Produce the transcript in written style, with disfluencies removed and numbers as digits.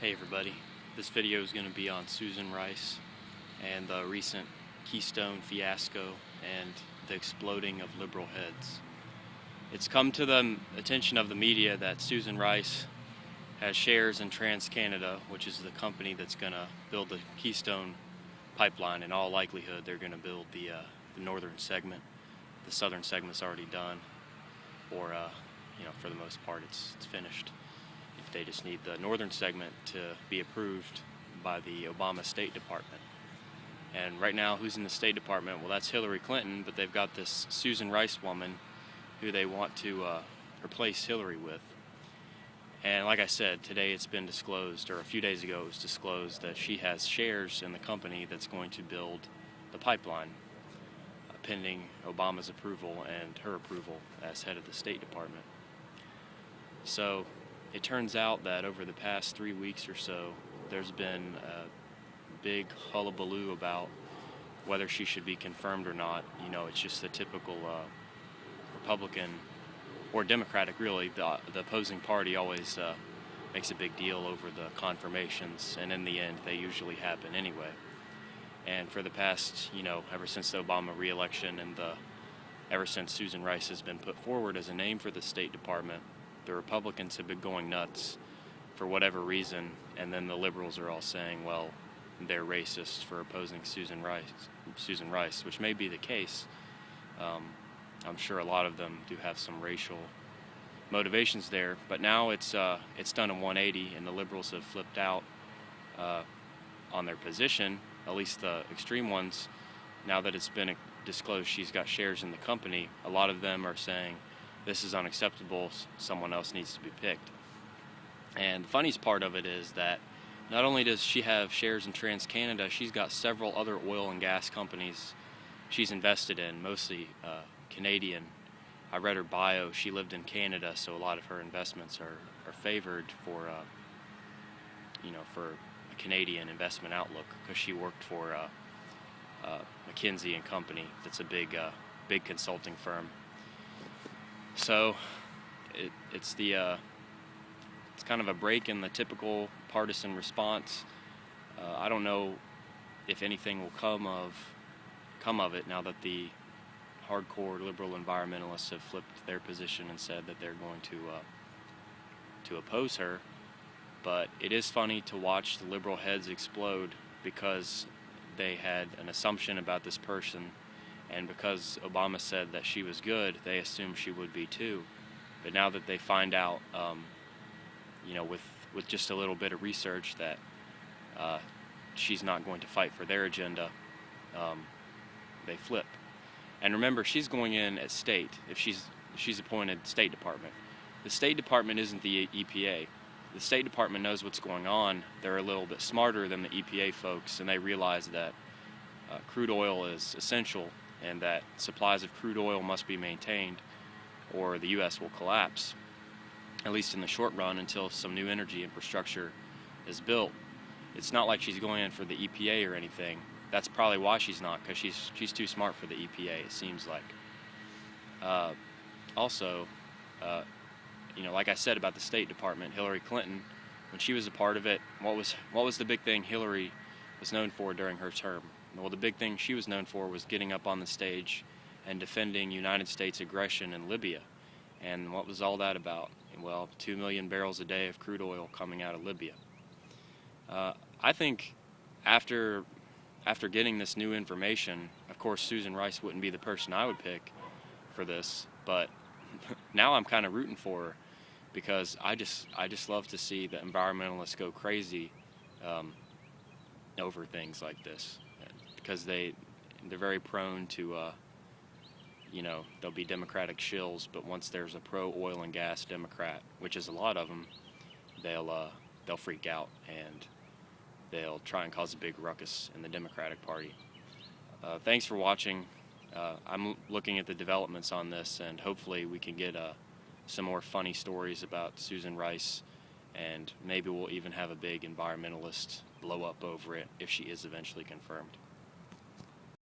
Hey everybody, this video is going to be on Susan Rice and the recent Keystone fiasco and the exploding of liberal heads. It's come to the attention of the media that Susan Rice has shares in TransCanada, which is the company that's going to build the Keystone pipeline. In all likelihood, they're going to build the northern segment. The southern segment's already done, or for the most part, it's finished. They just need the northern segment to be approved by the Obama State Department. And right now, who's in the State Department? Well, that's Hillary Clinton, but they've got this Susan Rice woman who they want to replace Hillary with. And like I said, today it's been disclosed, or a few days ago it was disclosed, that she has shares in the company that's going to build the pipeline, pending Obama's approval and her approval as head of the State Department. So it turns out that over the past 3 weeks or so, there's been a big hullabaloo about whether she should be confirmed or not. You know, it's just the typical Republican or Democratic, really. The opposing party always makes a big deal over the confirmations, and in the end, they usually happen anyway. And for the past, ever since the Obama re-election and ever since Susan Rice has been put forward as a name for the State Department, the Republicans have been going nuts for whatever reason, and then the liberals are all saying, well, they're racist for opposing Susan Rice, which may be the case. I'm sure a lot of them do have some racial motivations there, but now it's done a 180, and the liberals have flipped out on their position, at least the extreme ones. Now that it's been disclosed she's got shares in the company, a lot of them are saying, this is unacceptable, someone else needs to be picked. And the funniest part of it is that not only does she have shares in TransCanada, she's got several other oil and gas companies she's invested in, mostly Canadian. I read her bio. She lived in Canada, so a lot of her investments are favored for a Canadian investment outlook, because she worked for McKinsey and Company. That's a big consulting firm. So it's kind of a break in the typical partisan response. I don't know if anything will come of it now that the hardcore liberal environmentalists have flipped their position and said that they're going to oppose her. But it is funny to watch the liberal heads explode, because they had an assumption about this person. And because Obama said that she was good, they assumed she would be too. But now that they find out, with just a little bit of research, that she's not going to fight for their agenda, they flip. And remember, she's going in at state. If she's appointed State Department, the State Department isn't the EPA. The State Department knows what's going on. They're a little bit smarter than the EPA folks, and they realize that crude oil is essential, and that supplies of crude oil must be maintained, or the U.S. will collapse, at least in the short run, until some new energy infrastructure is built. It's not like she's going in for the EPA or anything. That's probably why she's not, because she's too smart for the EPA, it seems like. Also, like I said about the State Department, Hillary Clinton, when she was a part of it, what was the big thing Hillary was known for during her term? Well, the big thing she was known for was getting up on the stage and defending United States aggression in Libya. And what was all that about? Well, 2 million barrels a day of crude oil coming out of Libya. I think after getting this new information, of course, Susan Rice wouldn't be the person I would pick for this, but now I'm kind of rooting for her, because I just love to see the environmentalists go crazy over things like this, because they're very prone to there'll be Democratic shills, but once there's a pro-oil and gas Democrat, which is a lot of them, they'll freak out, and they'll try and cause a big ruckus in the Democratic Party. Thanks for watching. I'm looking at the developments on this, and hopefully we can get some more funny stories about Susan Rice, and maybe we'll even have a big environmentalist blow up over it if she is eventually confirmed.